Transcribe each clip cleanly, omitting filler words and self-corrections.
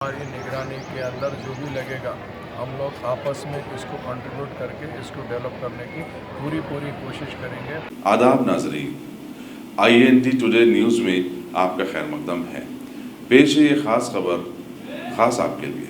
हमारी निगरानी के अंदर जो भी लगेगा हम लोग आपस में इसको कंट्रीब्यूट करके इसको डेवलप करने की पूरी कोशिश करेंगे। आदाब नाजरीन, INT टुडे न्यूज़ में आपका खैर मकदम है। पेश है ये खास खबर खास आपके लिए।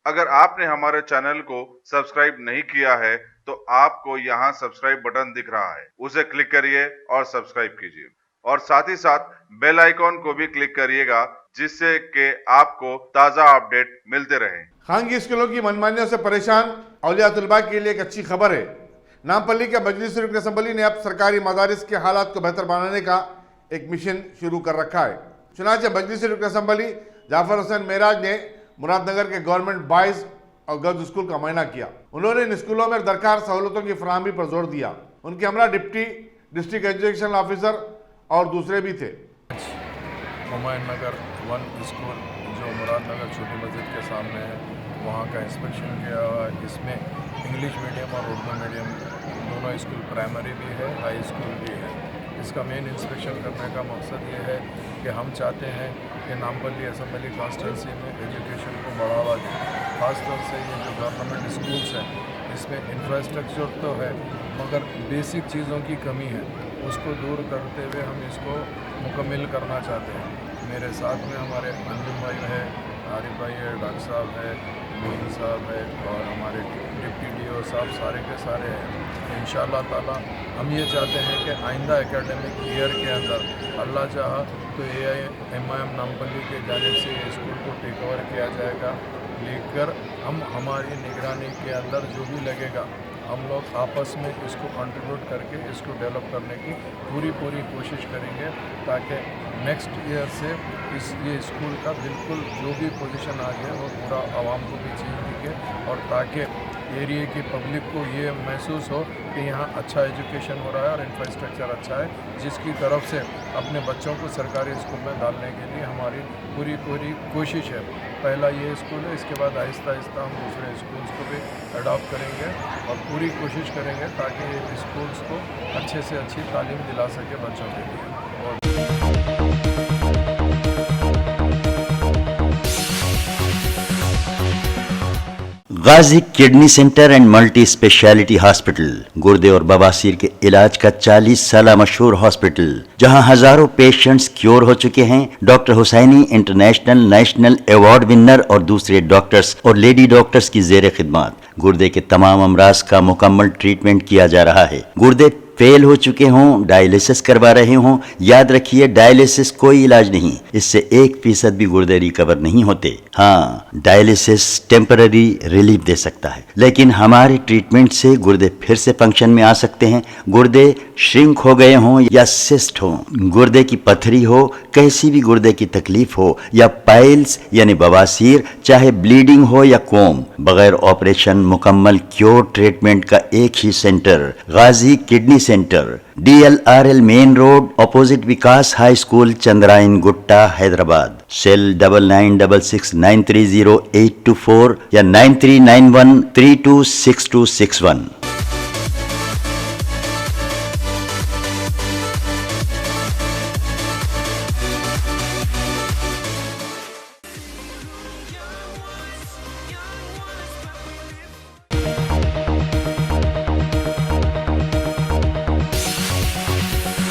अगर आपने हमारे चैनल को सब्सक्राइब नहीं किया है तो आपको यहाँ सब्सक्राइब बटन दिख रहा है, उसे क्लिक करिए और सब्सक्राइब कीजिए और साथ ही साथ बेल आइकॉन को भी क्लिक करिएगा जिससे कि आपको ताज़ा अपडेट मिलते रहें। खानगी स्कूलों की मनमानियों से परेशान औलिया तुलबा के लिए एक अच्छी खबर है। नामपल्ली के मजलिस रुकन असम्बली ने अब सरकारी मदारिस के हालात को बेहतर बनाने का एक मिशन शुरू कर रखा है। चुनांचे मजलिस रुकन असम्बली जाफर हुसैन मेराज ने मुरादनगर के गवर्नमेंट बॉयज़ और गर्ल्स स्कूल का मुआयना किया। उन्होंने इन स्कूलों में दरकार सहूलतों की फराहमी पर जोर दिया। उनके हमरा डिप्टी डिस्ट्रिक्ट एजुकेशन ऑफिसर और दूसरे भी थे। हुमायूं नगर 1 स्कूल जो मुरादनगर छोटी मस्जिद के सामने है, वहाँ का इंस्पेक्शन किया हुआ है। इसमें इंग्लिश मीडियम और उर्दू मीडियम दोनों स्कूल, प्राइमरी भी है, हाई स्कूल भी है। इसका मेन इंस्पेक्शन करने का मकसद ये है कि हम चाहते हैं कि नामपल्ली असम्बली कॉन्स्टिट्यूंसी में एजुकेशन को बढ़ावा दें। खासतौर से ये जो गवर्नमेंट स्कूल्स हैं इसमें इंफ्रास्ट्रक्चर तो है मगर बेसिक चीज़ों की कमी है, उसको दूर करते हुए हम इसको मुकम्मल करना चाहते हैं। मेरे साथ में हमारे अंजुम भाई है, आरिफ भाई है, डॉक्टर साहब है, मोइन साहब है और हमारे डिप्टी DO साहब सारे के सारे हैं। इंशाअल्लाह ताला हम ये चाहते हैं कि आइंदा एकेडमिक ईयर के अंदर अल्लाह चाहा तो AIMIM नामपल्ली के जानिब से स्कूल को टेक ओवर किया जाएगा। लेकर हम हमारी निगरानी के अंदर जो भी लगेगा हम लोग आपस में इसको कंट्रीब्यूट करके इसको डेवलप करने की पूरी कोशिश करेंगे ताकि नेक्स्ट ईयर से ये स्कूल का बिल्कुल जो भी पोजीशन आ जाए वो पूरा आवाम को भी चीज़ दिखे और ताकि एरिया की पब्लिक को ये महसूस हो कि यहाँ अच्छा एजुकेशन हो रहा है और इंफ्रास्ट्रक्चर अच्छा है, जिसकी तरफ से अपने बच्चों को सरकारी स्कूल में डालने के लिए हमारी पूरी कोशिश है। पहला ये स्कूल है, इसके बाद आहिस्ता आहिस्ता हम दूसरे स्कूल्स को भी अडॉप्ट करेंगे और पूरी कोशिश करेंगे ताकि ये स्कूल्स को अच्छे से अच्छी तालीम दिला सके बच्चों के लिए। Ghazi kidney centre and multi speciality hospital गुर्दे और बवासीर के इलाज का 40 साल मशहूर हॉस्पिटल, जहां हजारों पेशेंट्स क्योर हो चुके हैं। Doctor Husaini international national award winner और दूसरे डॉक्टर्स और लेडी डॉक्टर्स की जेर खिदमत गुर्दे के तमाम अमराज का मुकम्मल ट्रीटमेंट किया जा रहा है। गुर्दे फेल हो चुके हों, डायलिसिस करवा रहे हों, याद रखिए डायलिसिस कोई इलाज नहीं, इससे 1% भी गुर्दे रिकवर नहीं होते। हाँ, डायलिसिस टेम्पररी रिलीफ दे सकता है, लेकिन हमारे ट्रीटमेंट से गुर्दे फिर से फंक्शन में आ सकते हैं। गुर्दे श्रिंक हो गए हों या सिस्ट हो, गुर्दे की पथरी हो, कैसी भी गुर्दे की तकलीफ हो या पाइल्स यानी बवासीर, चाहे ब्लीडिंग हो या कोम, बगैर ऑपरेशन मुकम्मल क्योर ट्रीटमेंट का एक ही centre, Ghazi kidney centre, DLRL main road opposite Vikas high school, Chandrayangutta, Hyderabad. Cell 9966930824 या 9391326261।